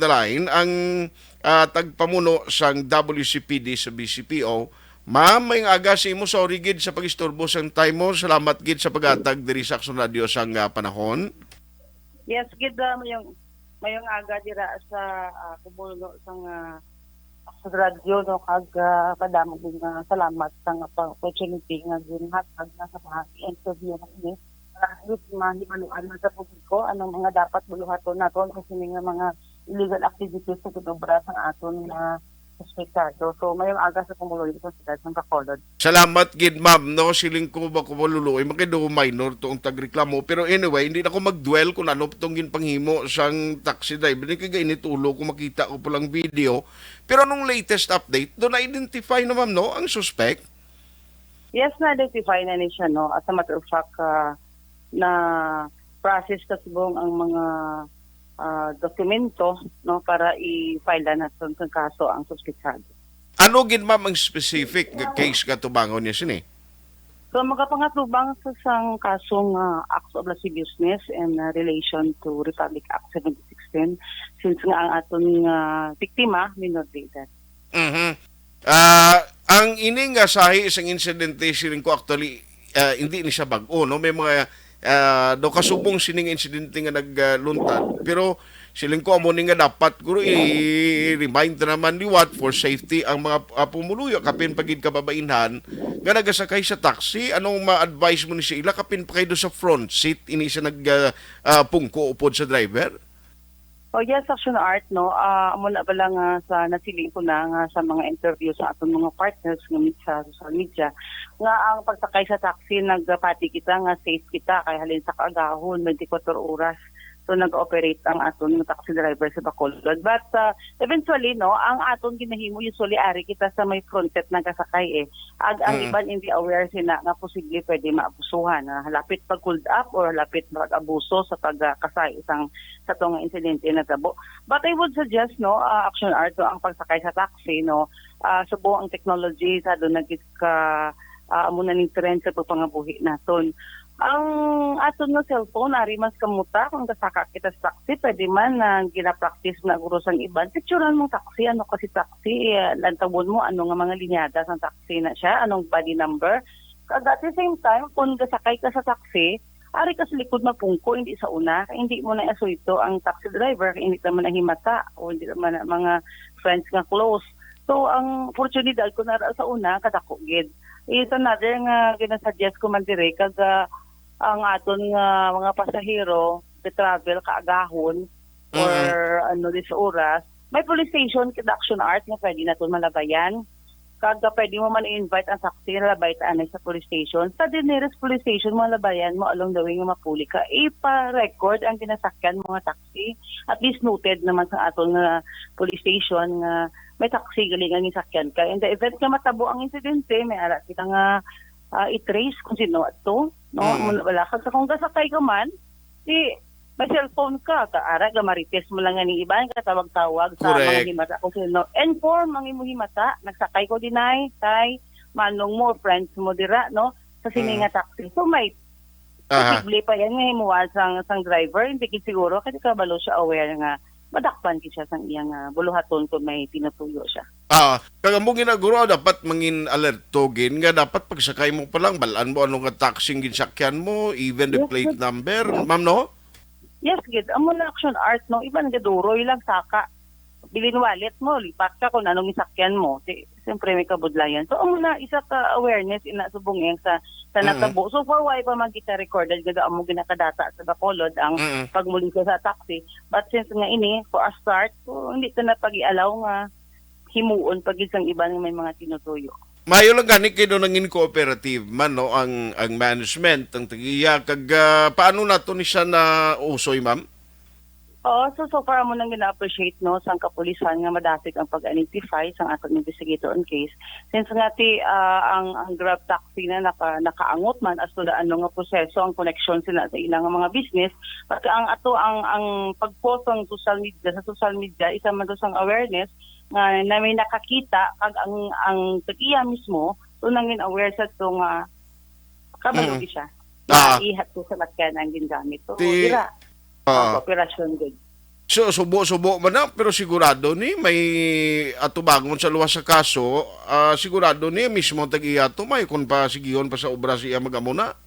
the line ang tagpamuno sang WCPD sa BCPO. Ma'am, may aga si mo sorry gid sa pagistorbo sang time mo. Salamat gid sa pagatag diri sa Action Radio sang panahon. Yes, gid mayong aga dira sa kumulo sang sa radyo no kag padamo din salamat sa opportunity nga ginhatag na sa mga interview na ini para mahibaluan na sa publiko anong mga dapat buluhaton naton kasi nga mga illegal activities sa gobra sa aton na suspektado. So mayong aga sa kumulo dito sa ng Bacolod. Salamat gid ma'am no siling ko ba ko maluluoy makido minor toong tagreklamo pero anyway hindi na ko magdwell kung ano tong ginpanghimo sang taxi driver ni kay initulo ko makita ko pulang video pero nung latest update do na identify na ma'am no ang suspect. Yes, na-identify na ni siya no as a matter of fact na process kasubong ang mga dokumento no para i-file na natin sa kaso ang suspetsado. Ano gid ma'am ang specific case katubangon niya sini? So magapangatubang sa sang kasong acts of lascivious business and relation to Republic Act 1716 since nga ang aton biktima minor de edad. Ang ining sahi isang insidente siling ko actually hindi ni siya bag-o no may mga do kasubong sining insidente nga nagluntad pero siling ko amo nga dapat guro i-remind naman ni what for safety ang mga pumuluyo kapin pagid kababainhan nga nagasakay sa taxi anong ma-advise mo ni sila kapin pa kayo sa front seat ini siya pungko upod sa driver. Oh yes, Action Art no. Mula ba lang sa nasiling ko na nga sa mga interview sa aton mga partners ng sa social media nga ang pagsakay sa taxi nagpati kita nga safe kita kay halin sa kaagahon 24 oras. So nag-operate ang aton taxi driver sa Bacolod. But eventually no, ang aton ginahimo usually ari kita sa may front seat nagkasakay eh. Ang iban hindi aware sina nga posible pwede maabusuhan. Halapit pag hold up or halapit mag-abuso sa pagkasay isang sa tong insidente na tabo. But I would suggest no, Action Art no, ang pagsakay sa taxi no, subo ang technology sa doon nagka muna ning trend sa pagpangabuhi naton. Ang aton nga cellphone ari mas kamuta kung kasaka kita sa taxi pwede man na gina-practice na guro sang iban picturean mong taxi ano kasi taxi lantawan mo ano nga mga linyada sa taxi na siya anong body number kag at the same time kung kasakay ka sa taxi ari ka sa likod mapungko hindi sa una hindi mo na ito ang taxi driver hindi naman nahimata o hindi naman mga friends nga close so ang oportunidad ko na sa una kadako gid is another nga ginasuggest ko man dire kag ang aton nga mga pasahero the travel kaagahon or ano dis oras may police station kid Action Art nga pwede naton malabayan kag pwede mo man i-invite ang taxi na labay anay sa police station sa nearest police station mo labayan mo along the way nga mapuli ka ipa-record ang ginasakyan mga taxi at least noted naman sa aton nga police station nga may taxi galing ang isakyan ka in the event nga matabo ang insidente may ara kita nga i-trace kung sino ato no wala ka sa kung kasakay ka man may cellphone ka kaara gamarites mo lang ni iban katawag-tawag sa mga himata kung sino inform ang imo himata nagsakay ko dinay tay manong mo friends mo dira no sa sini nga taxi so may posible pa yan nga himuwal sang driver hindi kid siguro kasi kabalo siya aware nga madakpan ki siya sang iyang buluhaton kung may tinutuyo siya. Kagamong ginaguro dapat mangin alertogin nga dapat pagsakay mo pa lang balaan mo ano nga taxing ginsakyan mo even the plate number ma'am no? Yes gid amo na Action Art no iban gaduroy lang saka bilin wallet mo lipat ka kung anong isakyan mo siyempre may kabudlayan so amo na isa ka awareness ina subong sa natabo so for why pa man kita recorded gada amo ginakadata sa Bacolod ang pagmuli sa taxi but since nga ini for a start so hindi ta na pag-ialaw nga himuon pag isang iban may mga tinutuyo. Mayo lang gani kayo nangin cooperative man no ang management ang tagiya kag paano nato ni siya na usoy ma'am? So far mo nang gina-appreciate no sang kapulisan nga madasig ang pag-identify sang atong investigator on case since nga ang Grab taxi na nakaangot man as to the ano nga proseso ang connection sila sa ilang mga business pagka ang ato ang pag-post sa social media isa man sang awareness nga na may nakakita kag ang tagiya mismo so nangin aware sa to nga kabalo siya ihat ko sa lakyan ang gingamit so dira operasyon good. So, subo-subo man na, pero sigurado ni may atubangon sa luwas sa kaso, sigurado ni mismo tag-iyato may kung pa sigiyon pa sa obra siya magamuna.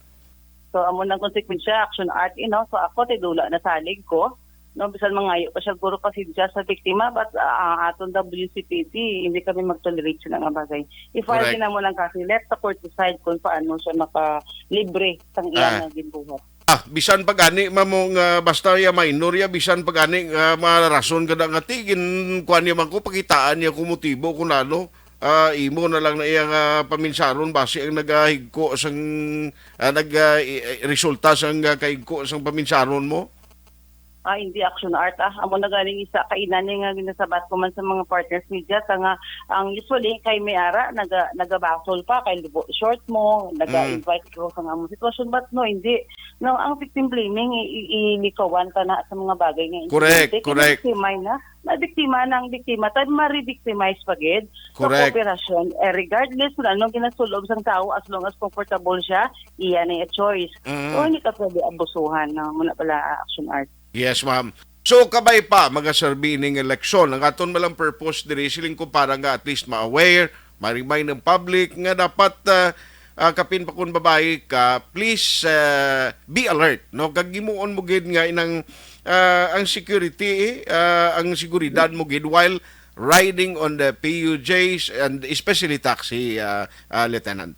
So amo nang konsekwensya action art so ako tidula na salig ko no bisan mangayo pa siya guro pasensya sa biktima but aton WCPD hindi kami mag-tolerate sa nga bagay. I-file Correct. din mo lang kasi let the court decide kung paano siya maka-libre sang iyang ginbuhat. Bisan pagani mamong basta ya minor ya bisan pagani marason kada nga tigin kuan niya man ko pakitaan niya kung motibo kung ano. Imo na lang na iyang paminsaron base ang nagahigko sang resulta sang kahigko sang paminsaron mo. Hindi action art amo na galing isa kainan nga ginasabat ko man sa mga partners media nga ang usually kay may ara nagabasol pa kay libo short mo naga-invite ko sa among sitwasyon but no hindi no ang victim blaming ilikawan ta na sa mga bagay nga Correct. Na biktima ng biktima tad ma-victimize pagid sa Correct. cooperation regardless kung anong ginasulob sang tao as long as comfortable siya iyan ay a choice so hindi ka pwede abusuhan na muna pala action art. Yes, ma'am. So, kabay pa, magaserbi ning eleksyon. Ang aton malang purpose diri siling ko para nga at least ma-aware, ma-remind ng public nga dapat kapin pa kung babae ka, please be alert. No? Kagimuon mo gid nga inang ang security, ang seguridad mo gid while riding on the PUJs and especially taxi, Lieutenant.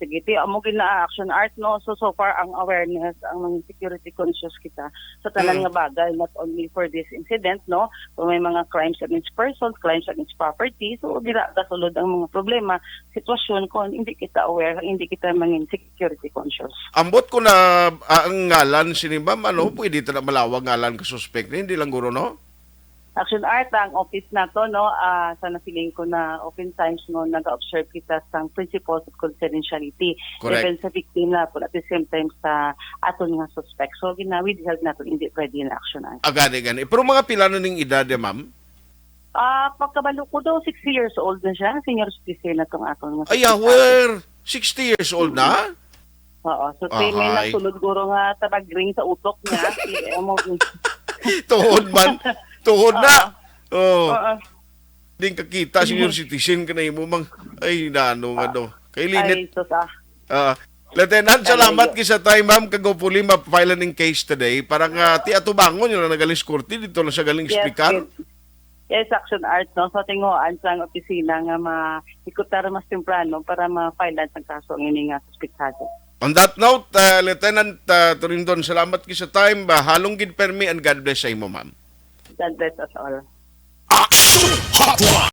Sige, amo gina action art so far ang awareness ang mga security conscious kita sa tanan nga bagay not only for this incident kung may mga crimes against persons, crimes against property so dira kasulod ang mga problema sitwasyon kung hindi kita aware, hindi kita mangin security conscious. Ambot ko na ang ngalan sini ma'am, pwede ta na malawag ngalan ka suspect hindi lang guro no? Action art ang office nato sa nasiling ko na oftentimes nag-observe kita sa principles of confidentiality Correct. even sa victim na at the same time sa aton nga suspect so ginawid help nato hindi pwede na action art. Gani. Pero mga pila na ning edad ma'am? Pagkabalo ko 60 years old na siya senior citizen na tong aton nga Ay, we're 60 years old na? Oo, so may nasulod guro nga tabag-ring sa utok niya Tuhod man. Tuhod na. Ding kakita senior citizen ka na mo mang ay nano nga do. Kay linit. Lieutenant, salamat kisa tayo ma'am kagopuli ma-file ning case today para nga ti atubangon yung nagaling skurti dito na siya galing speaker. Yes, action art so tingoan sa opisina nga maikutar mas temprano para ma-file ang kaso ang ini nga suspetsado. On that note, Lieutenant Torindon, salamat kisa time. Halong gid permi and God bless sa imo ma'am. God bless us all. Action Hotline.